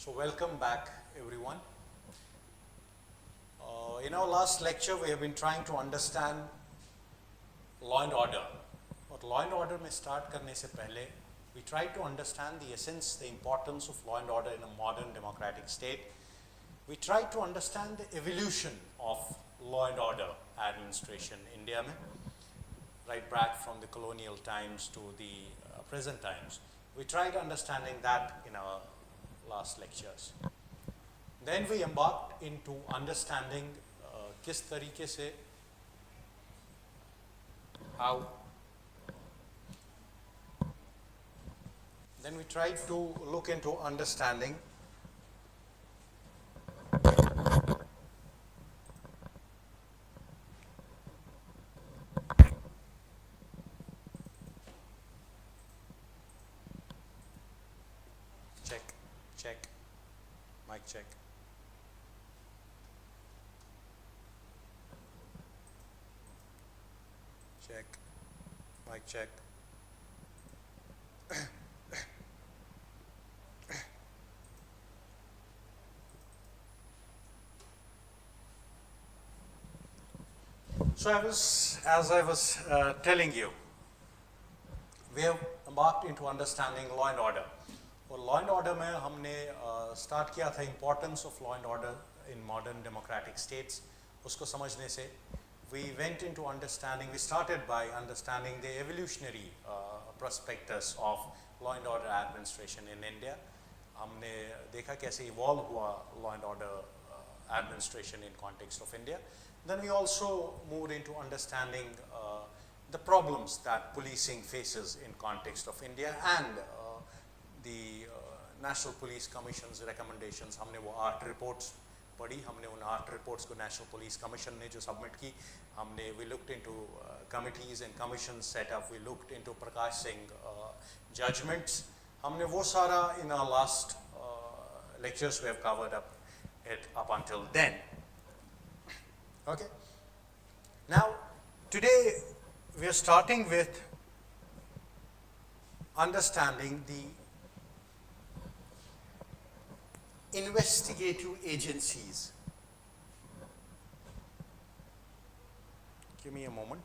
So welcome back everyone. In our last lecture we have been trying to understand law and order. और law and order में start करने से पहले we tried to understand the essence, the importance of law and order in a modern democratic state. We tried to understand the evolution of law and order administration in India में, right back from the colonial times to the present times. We tried understanding that in our last lectures. Then we embarked into understanding किस तरीके से how. Then we tried to look into understanding check, mic check. Check, mic check. So as I was telling you, we have embarked into understanding law and order. और law and order में हमने start किया था importance of law and order in modern democratic states. उसको समझने से we went into understanding, we started by understanding the evolutionary prospectus of law and order administration in India. हमने देखा कैसे इवॉल्व हुआ law and order administration in context of India. Then we also moved into understanding the problems that policing faces in context of India and the National Police Commission's recommendations. हमने वो 8 reports पढ़ी, हमने उन 8 reports को National Police Commission ने जो submit की, हमने we looked into committees and commissions set up, we looked into Prakash Singh judgments. हमने वो सारा in our last lectures we have covered up until then. Okay. Now today we are starting with understanding the investigative agencies. Give me a moment.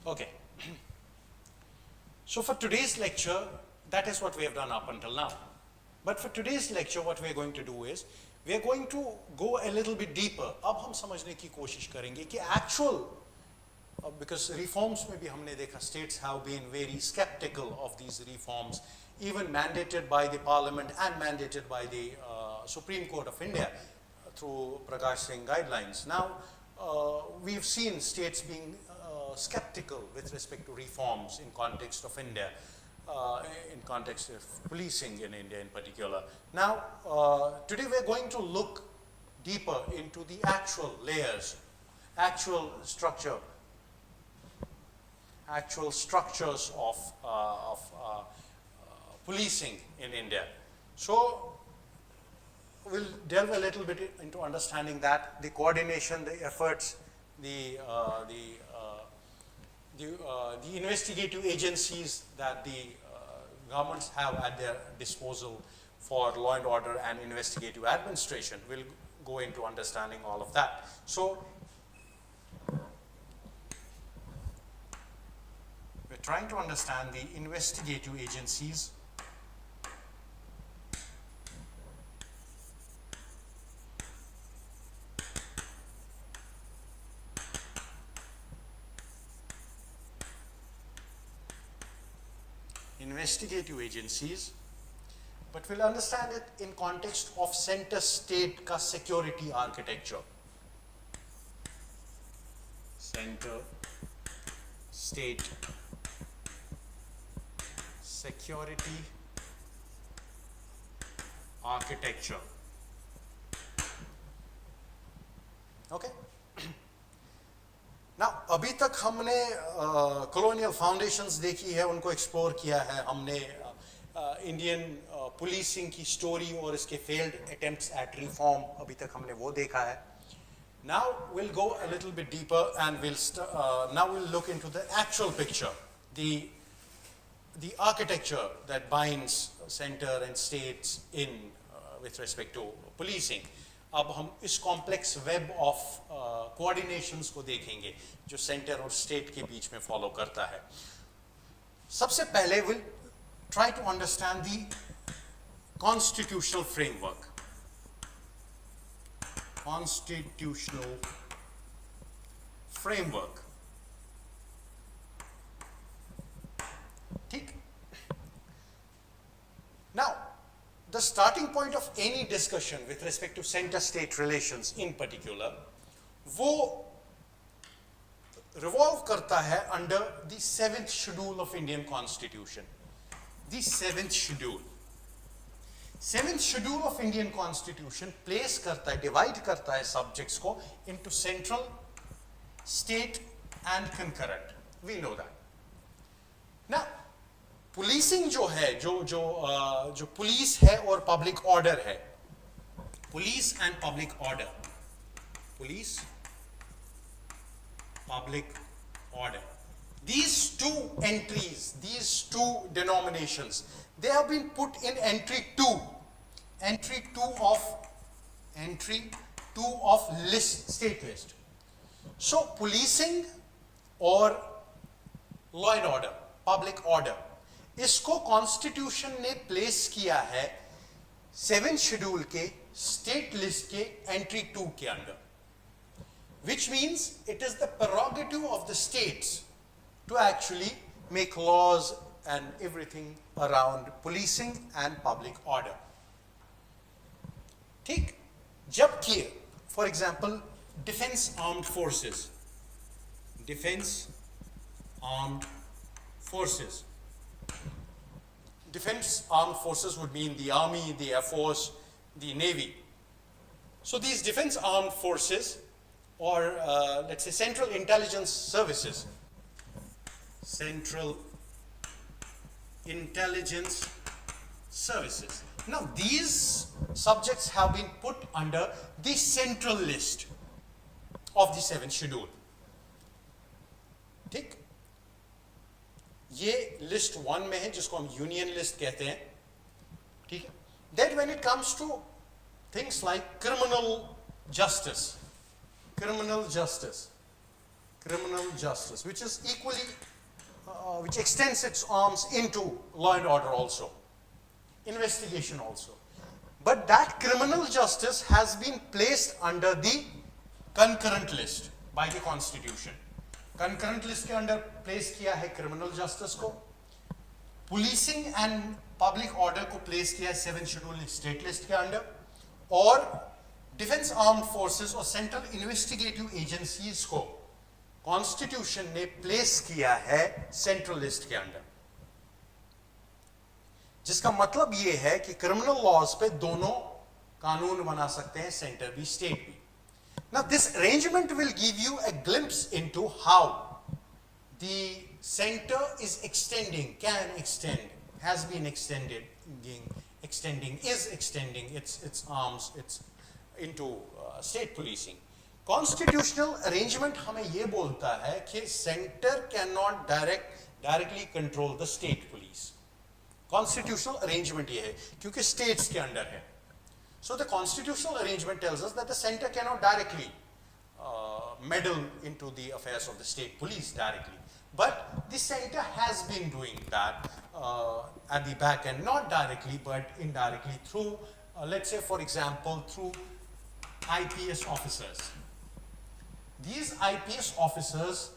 Okay. So for today's lecture, that is what we have done up until now. But for today's lecture, what we are going to do is, we are going to go a little bit deeper. अब हम समझने की कोशिश करेंगे कि actual, because reforms में भी हमने देखा, states have been very skeptical of these reforms, even mandated by the Parliament and mandated by the Supreme Court of India through Prakash Singh guidelines. Now, we've seen states being skeptical with respect to reforms in context of India, in context of policing in India in particular. Now, today we're going to look deeper into the actual layers, actual structures of policing in India. So, we'll delve a little bit into understanding that, the coordination, the efforts, the investigative agencies that the governments have at their disposal for law and order and investigative administration. We'll go into understanding all of that. So, we're trying to understand the investigative agencies investigative agencies, but we'll understand it in context of center state का security architecture. Center state security architecture. Okay. Now, अभी तक हमने colonial foundations देखी है, उनको explore किया है, हमने Indian policing की story और इसके failed attempts at reform अभी तक हमने वो देखा है. Now we'll go a little bit deeper and now we'll look into the actual picture, the architecture that binds center and states in with respect to policing. अब हम इस complex web of coordinations को देखेंगे जो centre और state के बीच में follow करता है. सबसे पहले will try to understand the constitutional framework. Constitutional framework. ठीक. Now the starting point of any discussion with respect to center-state relations in particular, वो revolve करता है under the 7th schedule of Indian Constitution. The 7th schedule. 7th schedule of Indian Constitution place करता है, divide करता है subjects को into central, state and concurrent. We know that. Now, policing जो है, जो पुलिस है और पब्लिक ऑर्डर है, police and public order, police public order, these two entries, these two denominations, they have been put in entry 2 of list, state list. So policing और law and order, public order, इसको constitution ने place किया है 7th schedule के state list के entry 2 के under, which means it is the prerogative of the states to actually make laws and everything around policing and public order. ठीक. जबकि for example defence armed forces, defence armed forces, defense armed forces would mean the army, the air force, the navy. So these defense armed forces, or let's say central intelligence services, central intelligence services. Now these subjects have been put under the central list of the 7th schedule. ठीक. ये list 1 में है जिसको हम union list कहते हैं. ठीक है. That when it comes to things like criminal justice, which is equally, which extends its arms into law and order also, investigation also. But that criminal justice has been placed under the concurrent list by the Constitution. Concurrent list के under place किया है criminal justice को, policing and public order को place किया है 7th schedule state list के under, और defence armed forces और सेंट्रल इन्वेस्टिगेटिव एजेंसीज को कॉन्स्टिट्यूशन ने प्लेस किया है सेंट्रल लिस्ट के अंडर. जिसका मतलब ये है कि क्रिमिनल लॉज पे दोनों कानून बना सकते हैं, सेंटर भी स्टेट भी. Now this arrangement will give you a glimpse into how the center is extending, can extend, has been extending its arms, its into state policing. Constitutional arrangement हमें ये बोलता है कि center cannot directly control the state police. Constitutional arrangement ये है क्योंकि states के under है. So the constitutional arrangement tells us that the center cannot directly meddle into the affairs of the state police directly. But the center has been doing that at the back end, not directly but indirectly through, let's say for example, through IPS officers. These IPS officers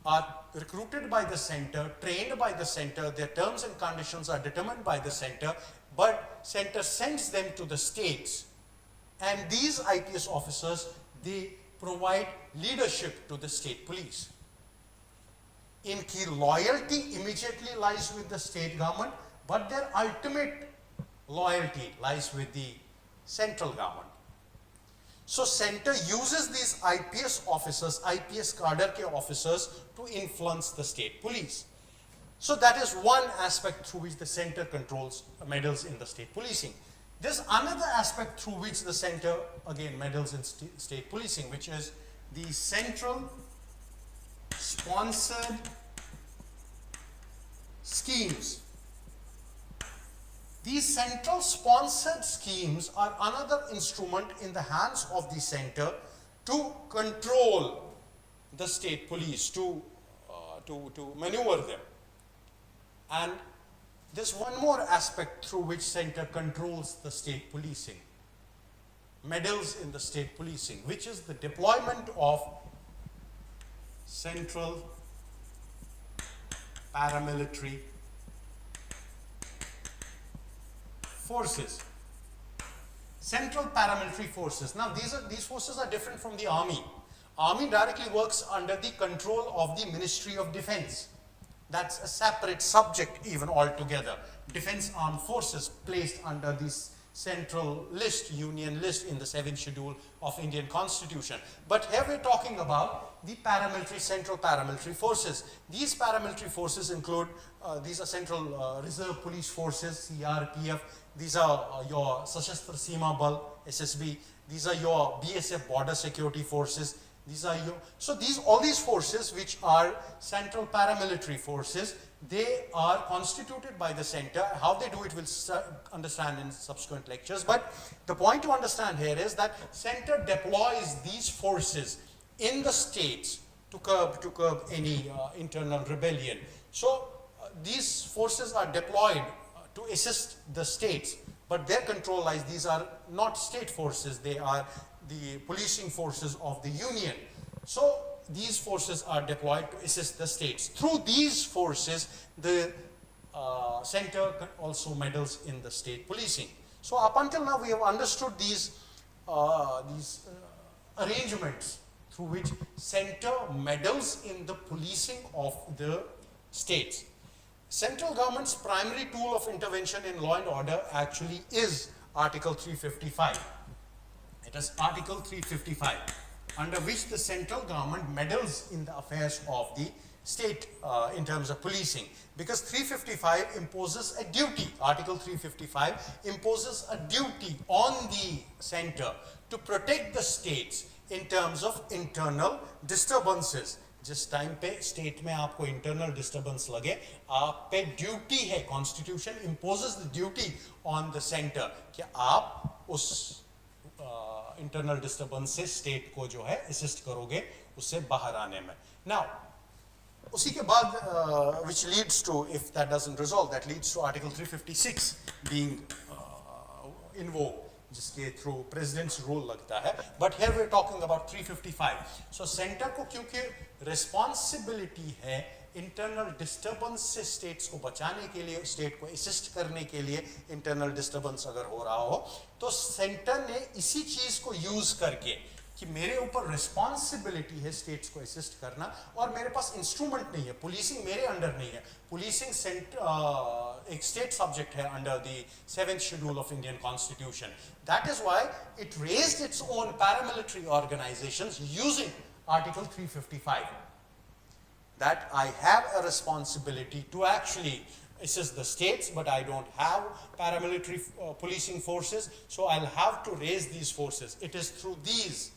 are recruited by the center, trained by the center, their terms and conditions are determined by the center, but center sends them to the states, and these IPS officers, they provide leadership to the state police. Inki loyalty immediately lies with the state government, but their ultimate loyalty lies with the central government. So center uses these IPS officers, IPS cadre ke officers to influence the state police. So that is one aspect through which the center controls, meddles in the state policing. There's another aspect through which the center again meddles in state policing, which is the central sponsored schemes. These central sponsored schemes are another instrument in the hands of the center to control the state police, to maneuver them. And there's one more aspect through which center controls the state policing, meddles in the state policing, which is the deployment of central paramilitary forces. Central paramilitary forces. Now these forces are different from the army. Army directly works under the control of the Ministry of Defense. That's a separate subject even altogether. Defense armed forces placed under this central list, union list in the 7th schedule of Indian Constitution. But here we're talking about the paramilitary, central paramilitary forces. These paramilitary forces include, these are central reserve police forces, CRPF. These are your Sashastra Seema Bal, SSB. These are your BSF border security forces. These are your, so all these forces which are central paramilitary forces, they are constituted by the center. How they do it we'll understand in subsequent lectures. But the point to understand here is that center deploys these forces in the states to curb any internal rebellion. So these forces are deployed to assist the states, but their control lies, these are not state forces, they are the policing forces of the union. So these forces are deployed to assist the states. Through these forces, the center also meddles in the state policing. So up until now, we have understood these arrangements through which center meddles in the policing of the states. Central government's primary tool of intervention in law and order actually is Article 355. It is Article 355, under which the central government meddles in the affairs of the state in terms of policing. Because 355 imposes a duty, Article 355 imposes a duty on the center to protect the states in terms of internal disturbances. जिस time पे state में आपको internal disturbance लगे, आप पे duty है, constitution imposes the duty on the centre कि आप उस इंटरनल डिस्टर्बेंस से स्टेट को जो है असिस्ट करोगे उससे बाहर आने में. नाउ उसी के बाद which leads to, if that doesn't resolve, that leads to Article 356 being invoked, जिसके थ्रू प्रेसिडेंट्स रूल लगता है. But here we are talking about 355. So centre को क्योंकि रिस्पॉन्सिबिलिटी है इंटरनल डिस्टर्बेंस से स्टेट्स को बचाने के लिए, स्टेट को असिस्ट करने के लिए, इंटरनल डिस्टर्बेंस अगर हो रहा हो तो सेंटर ने इसी चीज को यूज करके कि मेरे ऊपर रिस्पॉन्सिबिलिटी है स्टेट्स को असिस्ट करना और मेरे पास इंस्ट्रूमेंट नहीं है, पुलिसिंग मेरे अंडर नहीं है. पुलिसिंग एक स्टेट सब्जेक्ट है under the 7th schedule of Indian constitution. That is why it raised its own paramilitary organisations using article 355. That I have a responsibility to actually assist the states, but I don't have paramilitary policing forces, so I'll have to raise these forces. It is through these,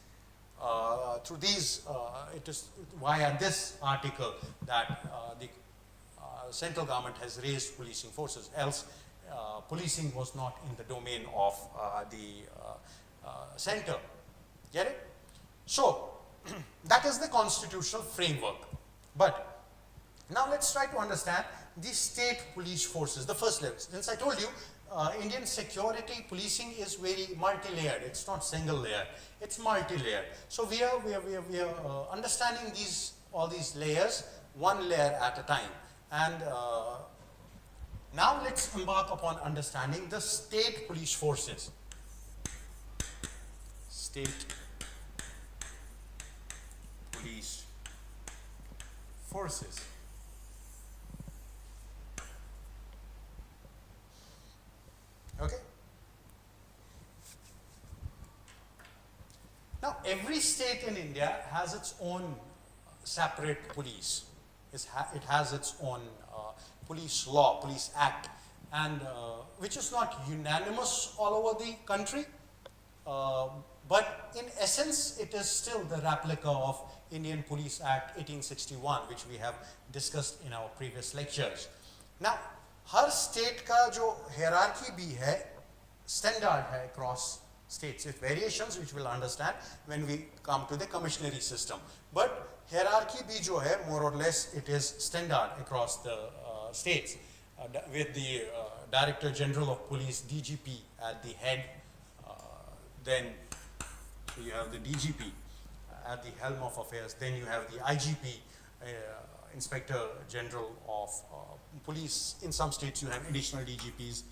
it is via this article that the central government has raised policing forces. Else, policing was not in the domain of the center. Get it? So, that is the constitutional framework. But now let's try to understand the state police forces, the first level. Since I told you, Indian security policing is very multi-layered. It's not single layer. It's multi-layered. So we are understanding these all these layers, one layer at a time. And now let's embark upon understanding the state police forces. State police forces. Okay. Now, every state in India has its own separate police. It has its own police law, police act, and which is not unanimous all over the country, but in essence, it is still the replica of Indian Police Act 1861, which we have discussed in our previous lectures. Now, her state का जो hierarchy भी है, standard है across states, with variations which we'll understand when we come to the commissionary system. But hierarchy भी जो है, more or less, it is standard across the states, with the Director General of Police, DGP, at the head. Then you have the DGP at the helm of affairs. Then you have the IGP, Inspector General of Police. In some states you have additional DGPs,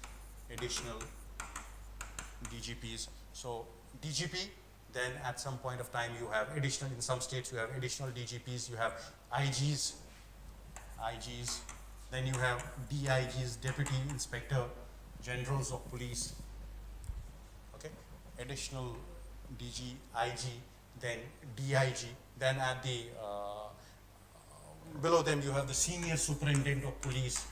So DGP, then at some point of time you have additional, in some states you have additional DGPs, you have IGs, then you have DIGs, Deputy Inspector Generals of Police, okay, additional DG, IG, then DIG, then at the, below them you have the Senior Superintendent of Police,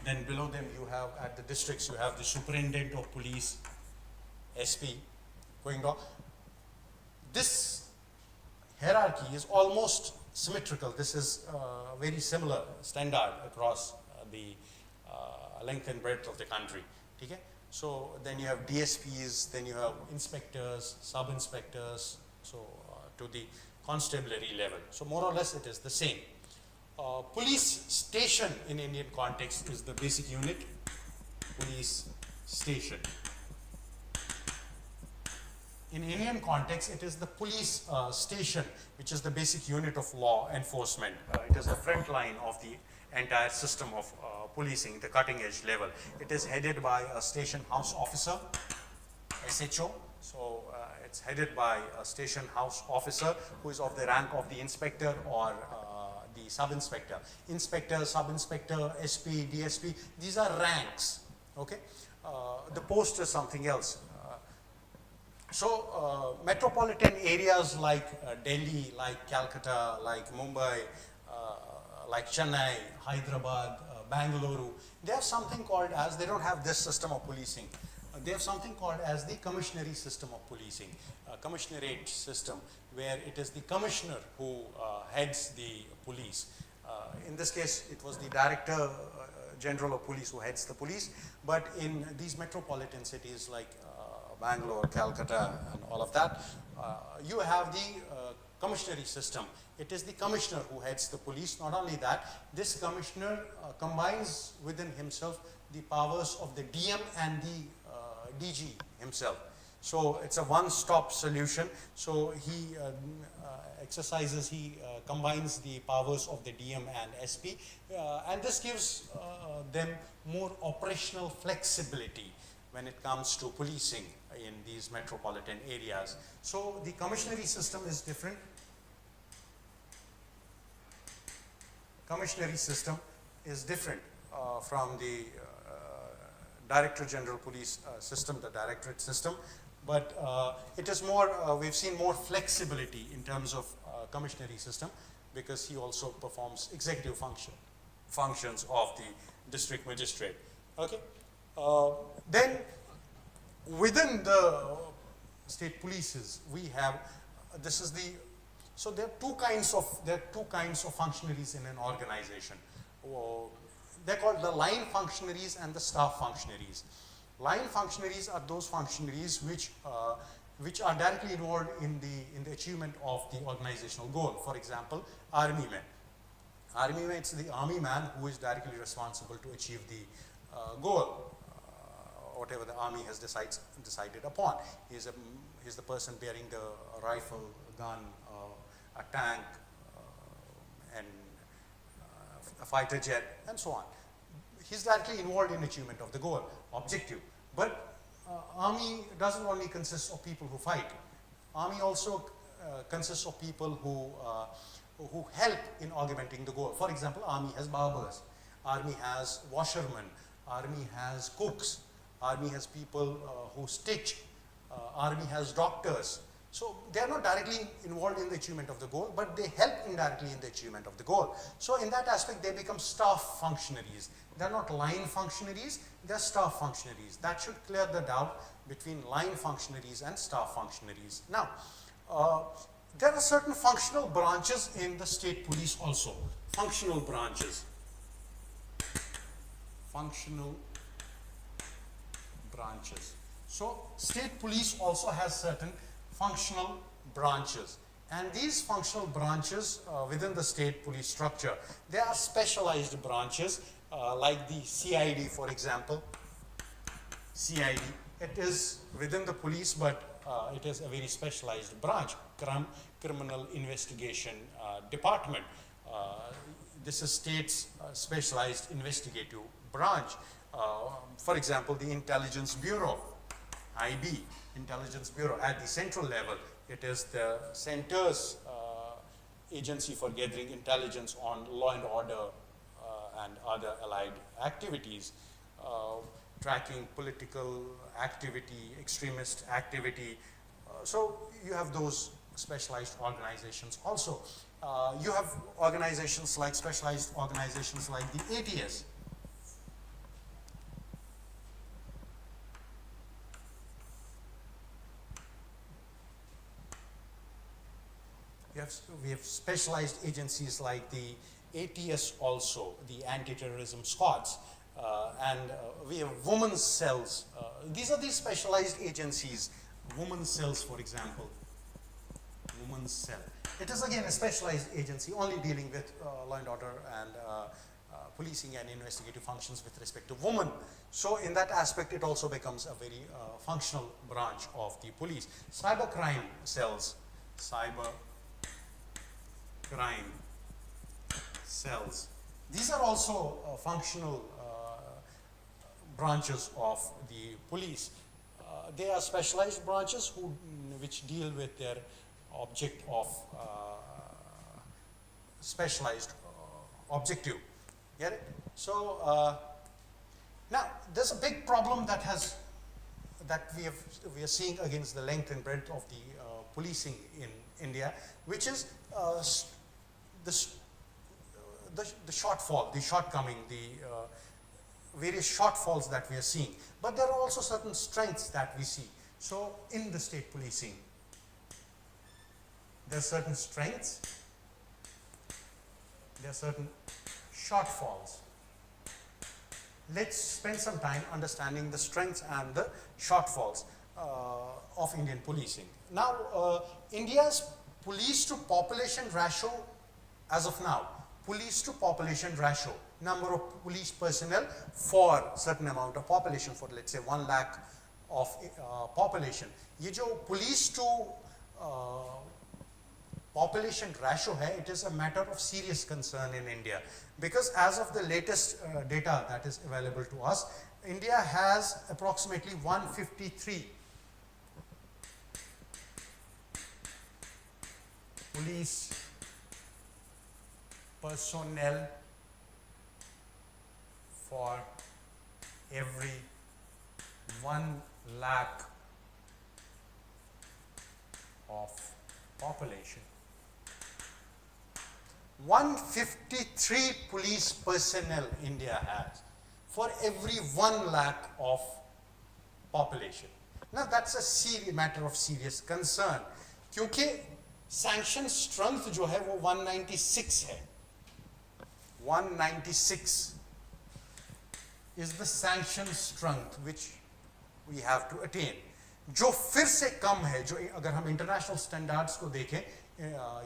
then below them you have, at the districts you have the Superintendent of Police, SP, going on. This hierarchy is almost symmetrical. This is very similar, standard across the length and breadth of the country. Okay? So then you have DSPs, then you have inspectors, sub-inspectors, so to the constabulary level. So more or less it is the same. Police station in Indian context is the basic unit, police station. In Indian context, it is the police station, which is the basic unit of law enforcement. It is the front line of the entire system of policing, the cutting edge level. It is headed by a station house officer, SHO. So it's headed by a station house officer who is of the rank of the inspector or the sub-inspector. Inspector, sub-inspector, SP, DSP, these are ranks, okay? The post is something else. So metropolitan areas like Delhi, like Calcutta, like Mumbai, like Chennai, Hyderabad, Bangalore, they have something called as, they don't have this system of policing. They have something called as the commissionary system of policing, commissionerate system, where it is the commissioner who heads the police. In this case, it was the Director General of Police who heads the police, but in these metropolitan cities like Bangalore, Calcutta, and all of that, you have the commissionary system. It is the commissioner who heads the police. Not only that, this commissioner combines within himself the powers of the DM and the DG himself. So it's a one-stop solution. So he combines the powers of the DM and SP, and this gives them more operational flexibility when it comes to policing in these metropolitan areas. So the commissionary system is different. Commissionary system is different from the Director General Police system, the Directorate system, but it is more, we've seen more flexibility in terms of commissionary system because he also performs executive functions of the district magistrate. Okay. Then within the state polices, we have, this is the, so there are two kinds of functionaries in an organization. They're called the line functionaries and the staff functionaries. Line functionaries are those functionaries which are directly involved in the achievement of the organizational goal. For example, army men. Army men, it's the army man who is directly responsible to achieve the goal, whatever the army has decided upon. He's the person bearing the rifle, gun, a tank, fighter jet, and so on. He's directly involved in achievement of the goal, objective. But army doesn't only consist of people who fight. Army also consists of people who help in augmenting the goal. For example, army has barbers, army has washermen, army has cooks, army has people who stitch, army has doctors. So they are not directly involved in the achievement of the goal, but they help indirectly in the achievement of the goal. So in that aspect, they become staff functionaries. They are not line functionaries, they are staff functionaries. That should clear the doubt between line functionaries and staff functionaries. Now, there are certain functional branches in the state police also. Functional branches. Functional branches. So state police also has certain functional branches, and these functional branches within the state police structure, they are specialized branches like the CID, for example. CID, it is within the police, but it is a very specialized branch, criminal investigation department. This is state's specialized investigative branch. For example, the Intelligence Bureau, IB, Intelligence Bureau at the central level. It is the center's agency for gathering intelligence on law and order and other allied activities, tracking political activity, extremist activity. So you have those specialized organizations also. You have organizations like specialized organizations like the ATS. We have specialized agencies like the ATS also, the anti-terrorism squads, and we have women's cells. These are these specialized agencies. Women's cells, for example. Women's cell. It is again a specialized agency only dealing with law and order and policing and investigative functions with respect to women. So in that aspect, it also becomes a very functional branch of the police. Cybercrime cells. Crime cells. These are also functional branches of the police. They are specialized branches which deal with their object of specialized objective. Get it? So now there's a big problem that we are seeing against the length and breadth of the policing in India, which is the shortfall, the shortcoming, the various shortfalls that we are seeing. But there are also certain strengths that we see. So in the state policing, there are certain strengths, there are certain shortfalls. Let's spend some time understanding the strengths and the shortfalls of Indian policing. Now, India's police to population ratio as of now, police to population ratio, number of police personnel for certain amount of population, for let's say 1 lakh of population. ये जो police to population ratio hai, it is a matter of serious concern in India, because as of the latest data that is available to us, India has approximately 153 police personnel for every 1 lakh of population. 153 police personnel India has for every 1 lakh of population. Now that's a matter of serious concern, क्योंकि sanction strength जो है वो 196 है. 196 is the sanction strength which we have to attain. जो फिर से कम है, जो अगर हम international standards को देखें,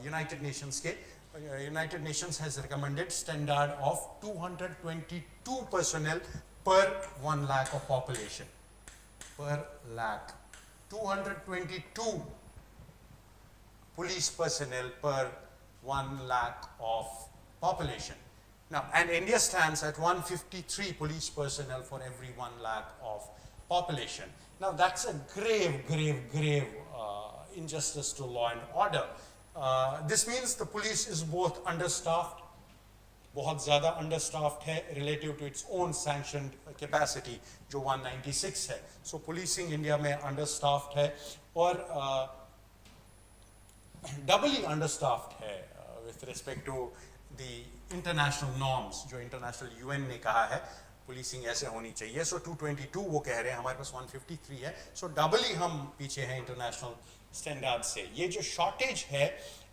United Nations के, United Nations has recommended standard of 222 personnel per 1 lakh of population. Per lakh. 222 police personnel per 1 lakh of population. Now, and India stands at 153 police personnel for every 1 lakh of population. Now, that's a grave injustice to law and order. This means the police is both understaffed, बहुत ज़्यादा understaffed है relative to its own sanctioned capacity जो 196 है. So policing India में understaffed है और doubly understaffed है with respect to the international norms जो international UN ने कहा है policing ऐसे होनी चाहिए. So 222 वो कह रहे हैं, हमारे पास 153 है. So doubly हम पीछे हैं international standards से. ये जो shortage है,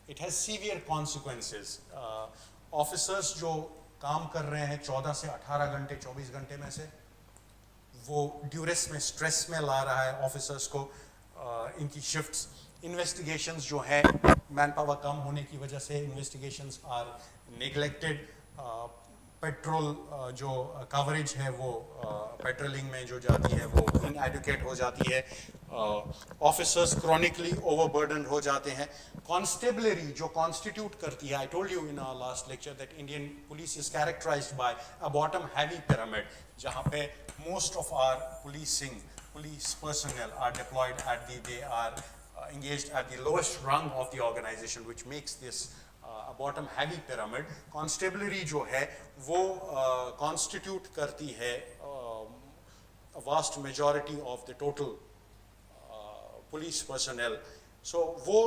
it has severe consequences. Officers जो काम कर रहे हैं 14 से 18 घंटे 24 घंटे में से वो ड्यूरेस में स्ट्रेस में ला रहा है ऑफिसर्स को. इनकी शिफ्ट्स इन्वेस्टिगेशंस जो है मैन पावर कम होने की वजह से इन्वेस्टिगेशंस आर नेग्लेक्टेड. पेट्रोल जो कवरेज है वो पेट्रोलिंग में जो जाती है वो इनएडुकेट हो जाती है. ऑफिसर्स क्रॉनिकली ओवरबर्डन हो जाते हैं. कॉन्स्टेबलरी जो कॉन्स्टिट्यूट करती है, I told you in our last lecture that Indian police is characterised by a bottom heavy pyramid जहाँ पे most of our police personnel are deployed at they are engaged at the lowest rung of the organization, which makes this a bottom heavy pyramid. Constabulary जो है वो constitute करती है a vast majority of the total police personnel. So वो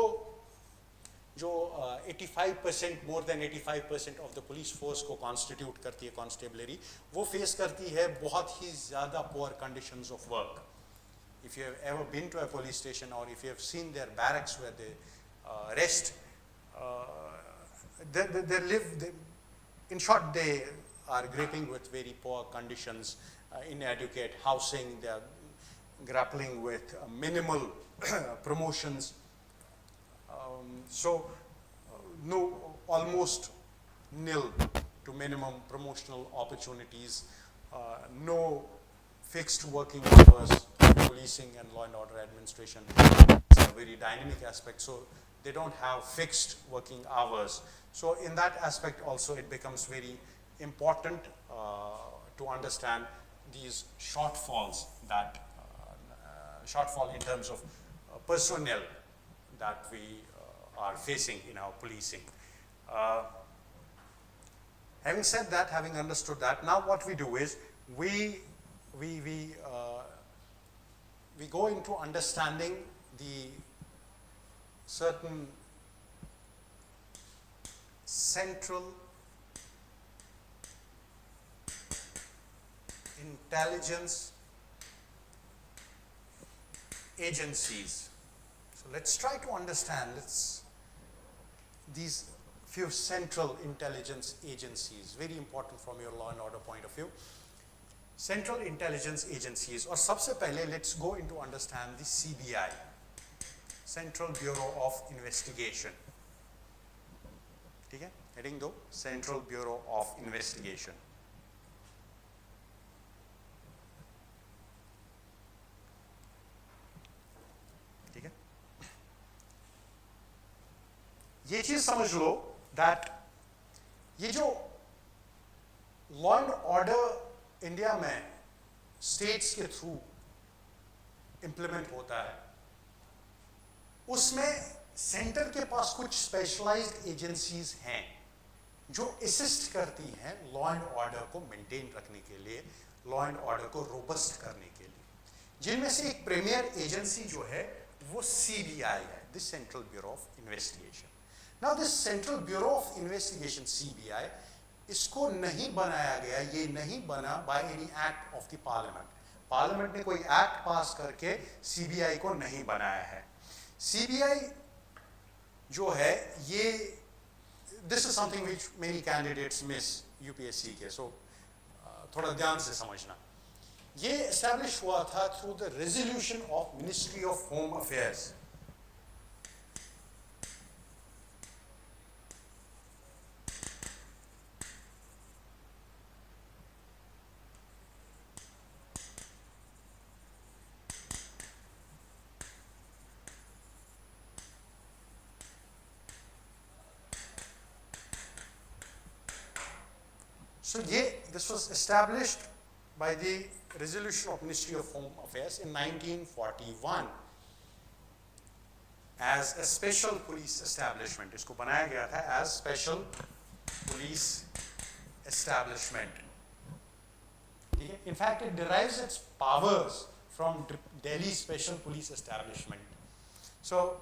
जो 85% more than 85% of the police force को constitute करती है constabulary, वो face करती है बहुत ही ज़्यादा poor conditions of work. If you have ever been to a police station or if you have seen their barracks where they rest, they live, in short, they are gripping with very poor conditions, inadequate housing, they are grappling with minimal promotions. So, almost nil to minimum promotional opportunities, no fixed working hours. Policing and law and order administration is a very dynamic aspect, so they don't have fixed working hours. So in that aspect also it becomes very important to understand these shortfalls that shortfall in terms of personnel that we are facing in our policing. Having said that, having understood that, now what we do is we go into understanding the certain central intelligence agencies. So let's try to understand these few central intelligence agencies, very important from your law and order point of view. Central intelligence agencies, और सबसे पहले let's go into understand the CBI, Central Bureau of Investigation. ठीक है, heading दो, Central Bureau of Investigation. ठीक है, ये चीज समझ लो that ये जो law and order इंडिया में स्टेट्स के थ्रू इंप्लीमेंट होता है, उसमें सेंटर के पास कुछ स्पेशलाइज्ड एजेंसीज हैं जो असिस्ट करती हैं लॉ एंड ऑर्डर को मेंटेन रखने के लिए, लॉ एंड ऑर्डर को रोबस्ट करने के लिए, जिनमें से एक प्रीमियर एजेंसी जो है वो सीबीआई है, this central bureau of investigation. Now this central bureau of investigation CBI, इसको नहीं बनाया गया, ये नहीं बना by any act of the parliament. Parliament ने कोई एक्ट पास करके सीबीआई को नहीं बनाया है. सीबीआई जो है ये, this is something which many candidates miss UPSC के, सो थोड़ा ध्यान से समझना. ये एस्टैब्लिश हुआ था through the resolution of ministry of home affairs. So this was established by the resolution of Ministry of Home Affairs in 1941 as a special police establishment. इसको बनाया गया था as special police establishment. In fact, it derives its powers from Delhi Special Police Establishment. So,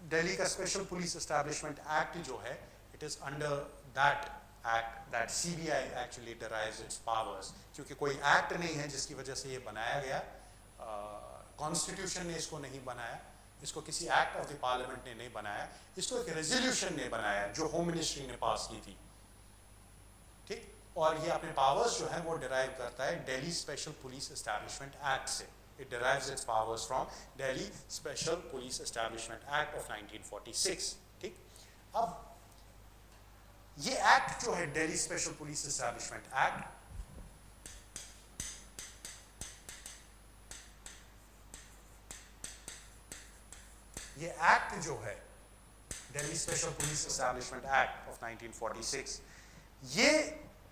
Delhi का Special Police Establishment Act जो है, it is under that act that CBI actually derives its powers. क्योंकि कोई act नहीं है जिसकी वजह से ये बनाया गया, Constitution ने इसको नहीं बनाया, इसको किसी act of the Parliament ने नहीं बनाया, इसको एक resolution ने बनाया जो Home Ministry ने पास की थी, ठीक? और ये अपने powers जो है वो derive करता है Delhi Special Police Establishment Act से. It derives its powers from Delhi Special Police Establishment Act of 1946. ठीक? अब ये एक्ट जो है Delhi special police establishment act, ये एक्ट जो है Delhi special police establishment act of 1946, ये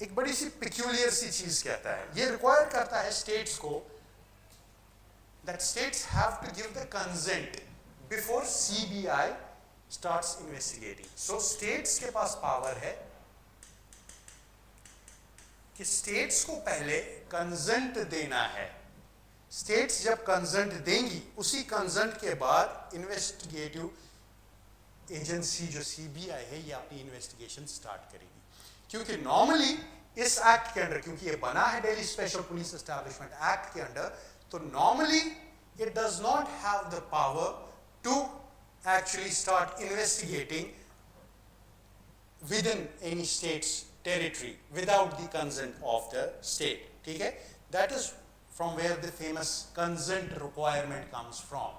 एक बड़ी सी पिक्यूलियर सी चीज कहता है. ये रिक्वायर करता है स्टेट्स को that states have to give the consent before CBI starts investigating. So states के पास पावर है कि states को पहले consent देना है. States जब consent देंगी, उसी consent के बाद investigative agency जो CBI है ये अपनी investigation start करेगी. क्योंकि normally इस act के अंदर, क्योंकि ये बना है Delhi Special Police Establishment Act के अंदर, तो normally it does not have the power to actually start investigating within any state's territory without the consent of the state. ठीक है? That is from where the famous consent requirement comes from.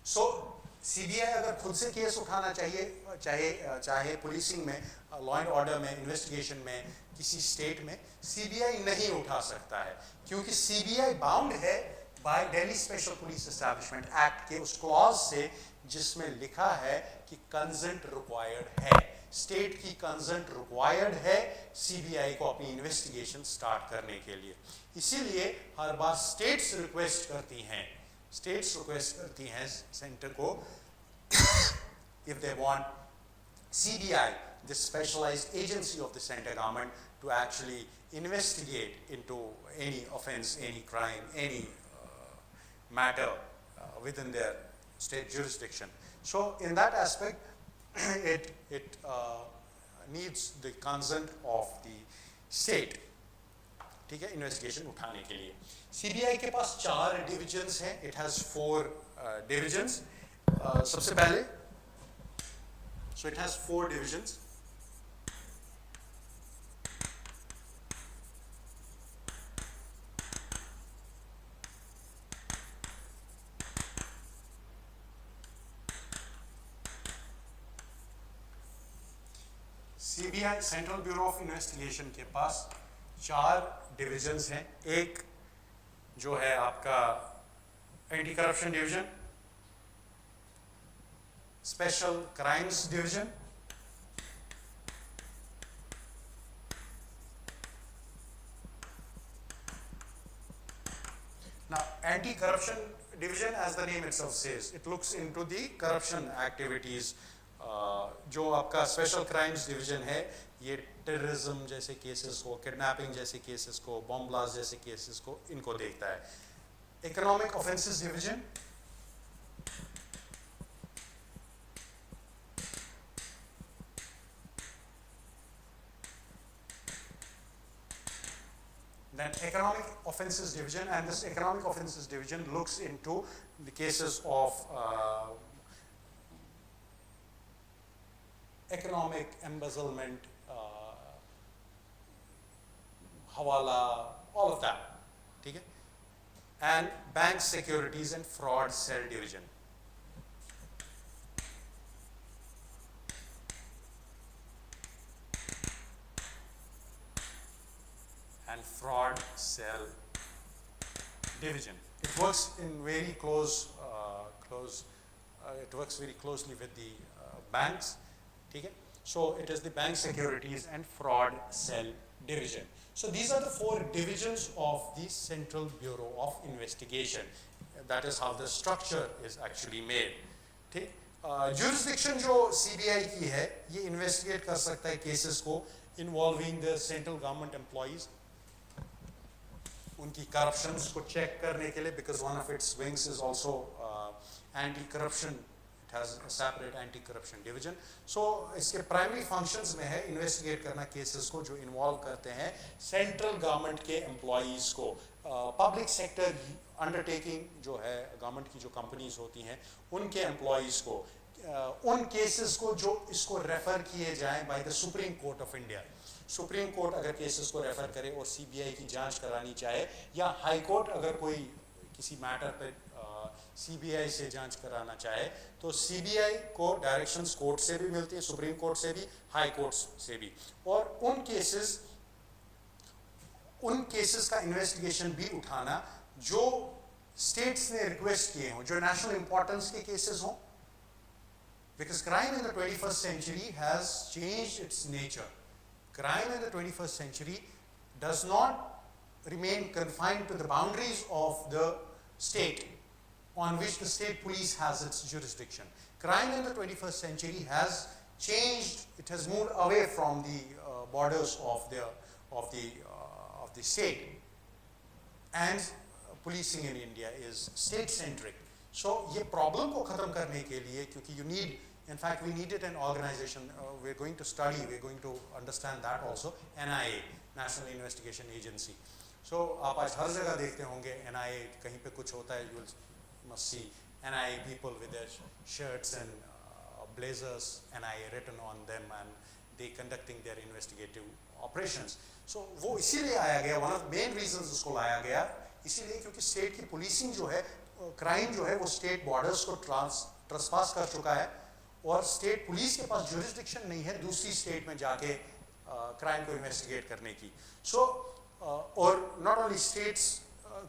So CBI अगर खुद से case उठाना चाहिए, चाहे policing में, law and order में, इन्वेस्टिगेशन में, किसी स्टेट में, CBI नहीं उठा सकता है क्योंकि CBI बाउंड है by Delhi special police establishment act के उस क्लॉज से जिसमें लिखा है कि कंसेंट रिक्वायर्ड है, स्टेट की कंसेंट रिक्वायर्ड है CBI को अपनी इन्वेस्टिगेशन स्टार्ट करने के लिए. इसीलिए हर बार स्टेट्स रिक्वेस्ट करती हैं सेंटर को if they want CBI, this specialized agency of the center government, to actually investigate into any offense, any crime, any matter within their state jurisdiction. So in that aspect, it needs the consent of the state. ठीक है, investigation उठाने के लिए. CBI के पास 4 divisions हैं. It has 4 divisions. सबसे पहले, so it has 4 divisions. CBI central bureau of investigation के पास 4 डिविजन्स हैं. एक जो है आपका anti corruption division, special crimes division, now anti-corruption division, as the name itself says, it looks into the corruption activities. जो आपका स्पेशल क्राइम्स डिवीजन है ये टेररिज्म जैसे केसेस को, किडनैपिंग जैसे केसेस को, बॉम्ब ब्लास्ट जैसे केसेस को, इनको देखता है. Economic offences division, then economic offences division, and this economic offences division looks into the cases of economic embezzlement, hawala, all of that. ठीक है? And bank securities and fraud cell division. And fraud cell division. It works in very it works very closely with the banks. ठीक है? So it is the Bank Securities and Fraud Cell Division. So these are the 4 divisions of the Central Bureau of Investigation. That is how the structure is actually made. ठीक, jurisdiction जो CBI की है, ये investigate कर सकता है cases को involving the central government employees, उनकी corruptions को check करने के लिए, because one of its wings is also anti-corruption. It has a separate anti-corruption division. So इसके primary functions में है investigate करना cases को जो involve करते हैं central government के employees को. Public sector undertaking जो है government की जो companies होती हैं उनके employees को, उन cases को जो इसको refer किए जाएं by the Supreme Court of India. Supreme Court अगर cases को refer करे और CBI की जांच करानी चाहे, या High Court अगर कोई किसी matter पे CBI से जांच कराना चाहे, तो CBI को डायरेक्शंस कोर्ट से भी मिलती है, सुप्रीम कोर्ट से भी, हाई कोर्ट से भी, और उन केसेस का इन्वेस्टिगेशन भी उठाना जो स्टेट्स ने रिक्वेस्ट किए हों, जो नेशनल इंपॉर्टेंस के केसेस हों, because crime in the 21st century has changed its nature. Crime in the 21st century does not remain confined to the boundaries of the state on which the state police has its jurisdiction. Crime in the 21st century has changed, it has moved away from the borders of the state, and policing in India is state-centric. So ये problem को खत्म करने के लिए, क्योंकि you need, in fact we needed an organization, we're going to study, we're going to understand that also, NIA, National Investigation Agency. So आप आज हर जगह देखते होंगे NIA, कहीं पे कुछ होता है, you must see NIA people with their shirts and blazers, NIA written on them, and they conducting their investigative operations. So वो इसीलिए आया गया, one of the main reasons उसको लाया गया, इसीलिए क्योंकि state की policing जो है, crime जो है वो state borders को trespass कर चुका है, और state police के पास jurisdiction नहीं है दूसरी state में जाके crime को investigate करने की. So और not only states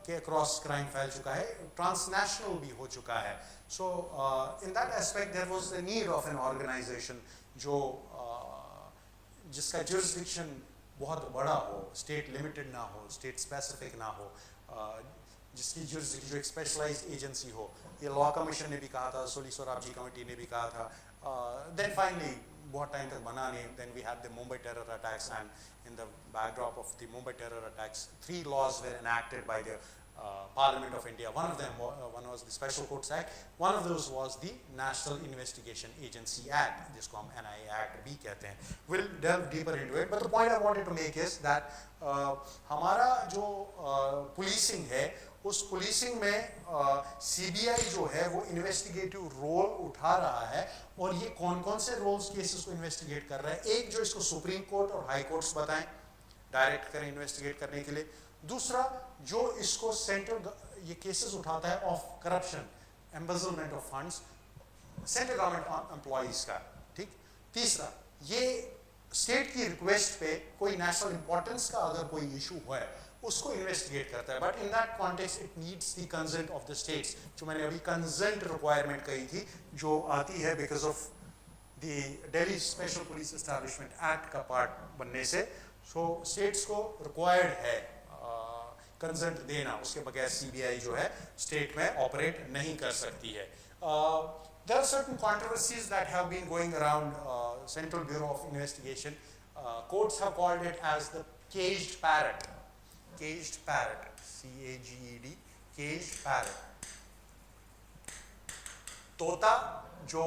के across crime फैल चुका है, transnational भी हो चुका है. So in that aspect there was the need of an organization जो जिसका jurisdiction बहुत बड़ा हो, state limited ना हो, state specific ना हो, जिसकी jurisdiction जो एक specialized agency हो. ये law commission ने भी कहा था, सोली सोराबजी कमेटी ने भी कहा था. Then finally बहुत टाइम तक बना नहीं. Then we had the Mumbai terror attacks, and in the backdrop of the Mumbai terror attacks, 3 laws were enacted by the Parliament of India. One of them, one was the Special Courts Act. One of those was the National Investigation Agency Act, जिसको हम NIA Act भी कहते हैं. We'll delve deeper into it. But the point I wanted to make is that हमारा जो policing है, उस policing में CBI जो है वो investigative role उठा रहा है, और ये कौन-कौन से roles cases को investigate कर रहा है. एक जो इसको Supreme Court और High Courts बताएं, direct करें investigate करने के लिए. दूसरा जो इसको सेंट्रल ये केसेस उठाता है of corruption, embezzlement of funds, central government employees का. ठीक. तीसरा ये स्टेट की रिक्वेस्ट पे कोई नेशनल इंपॉर्टेंस का अगर कोई इशू हुआ है उसको इन्वेस्टिगेट करता है. But in that context it needs the consent of the states, जो मैंने अभी कंसेंट रिक्वायरमेंट कही थी, जो आती है because of the Delhi special police establishment act का पार्ट बनने से. सो स्टेट्स को रिक्वायर्ड है कंसेंट देना, उसके बगैर CBI जो है स्टेट में ऑपरेट नहीं कर सकती है. There are certain controversies that have been going around Central Bureau of Investigation. Courts have called it as the caged parrot. Caged parrot, CAGED, caged parrot. तोता जो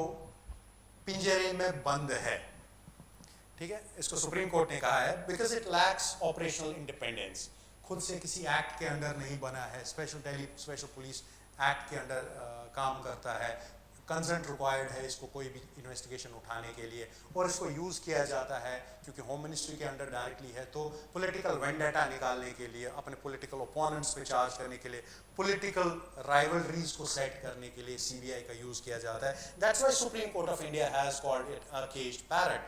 पिंजरे में बंद है. ठीक है, इसको सुप्रीम कोर्ट ने कहा है because it lacks operational independence. खुद से किसी एक्ट के अंडर नहीं बना है, स्पेशल पुलिस एक्ट के अंडर काम करता है, कंसेंट रिक्वायर्ड है इसको कोई भी इन्वेस्टिगेशन उठाने के लिए, और इसको यूज़ किया जाता है क्योंकि होम मिनिस्ट्री के अंडर डायरेक्टली है, तो पॉलिटिकल वेंडेटा निकालने के लिए, अपने पॉलिटिकल ओपोनेंट्स पे चार्ज करने के लिए, पॉलिटिकल राइवलरीज को सेट करने के लिए CBI का यूज़ किया जाता है. That's why supreme court of India has called it a caged parrot.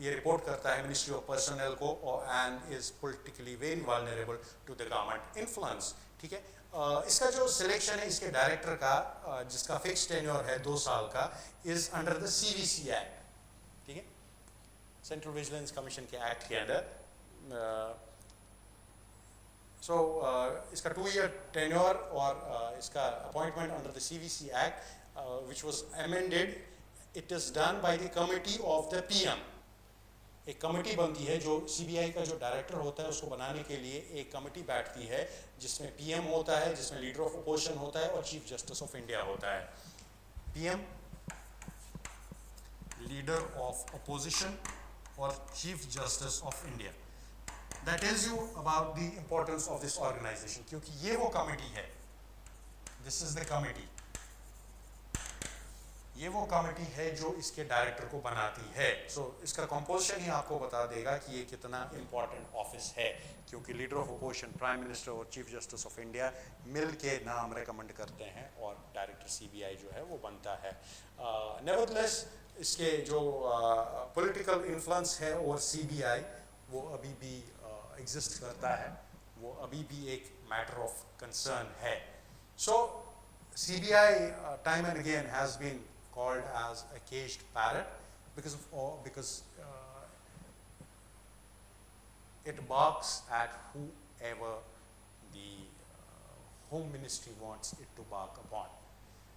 ये रिपोर्ट करता है मिनिस्ट्री ऑफ पर्सनल को and is politically very vulnerable to the government influence. ठीक है. इसका जो सिलेक्शन है इसके डायरेक्टर का, जिसका फिक्स टेन्योर है 2 साल का, is under the CVC act. ठीक है. सेंट्रल विजिलेंस कमीशन के एक्ट के अंदर। सो इसका 2-year टेन्योर और इसका appointment under the CVC act which was amended, it is done by the committee of the PM। एक कमेटी बनती है, जो CBI का जो डायरेक्टर होता है उसको बनाने के लिए एक कमेटी बैठती है, जिसमें PM होता है, जिसमें लीडर ऑफ अपोजिशन होता है और चीफ जस्टिस ऑफ इंडिया होता है। PM लीडर ऑफ अपोजिशन और chief justice of India. That tells you about the importance of this organisation, क्योंकि ये वो कमेटी है, दिस इज द कमेटी, ये वो कमेटी है जो इसके डायरेक्टर को बनाती है। सो इसका कंपोजिशन ही आपको बता देगा कि ये कितना इंपॉर्टेंट ऑफिस है, क्योंकि leader of opposition, prime minister और चीफ जस्टिस ऑफ इंडिया मिल के नाम रेकमेंड करते हैं और डायरेक्टर CBI जो है वो बनता है। नेवरदलेस इसके जो पॉलिटिकल इन्फ्लुएंस है और CBI वो अभी भी एग्जिस्ट करता है, वो अभी भी एक मैटर ऑफ कंसर्न है। सो CBI time and again has been called as a caged parrot because it barks at whoever the Home Ministry wants it to bark upon.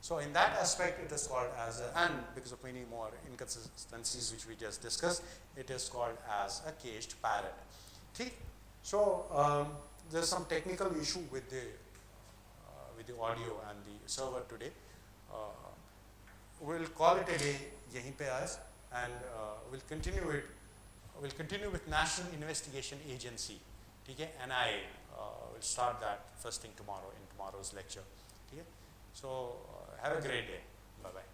So in that aspect it is called as a, and because of many more inconsistencies which we just discussed, it is called as a caged parrot. Okay? So there's some technical issue with the audio and the server today. We'll call it a day yahin pe aaj, and we'll continue with National Investigation Agency, ठीक है, NIA. We'll start that first thing tomorrow in tomorrow's lecture, ठीक है. So have a great day. Bye bye.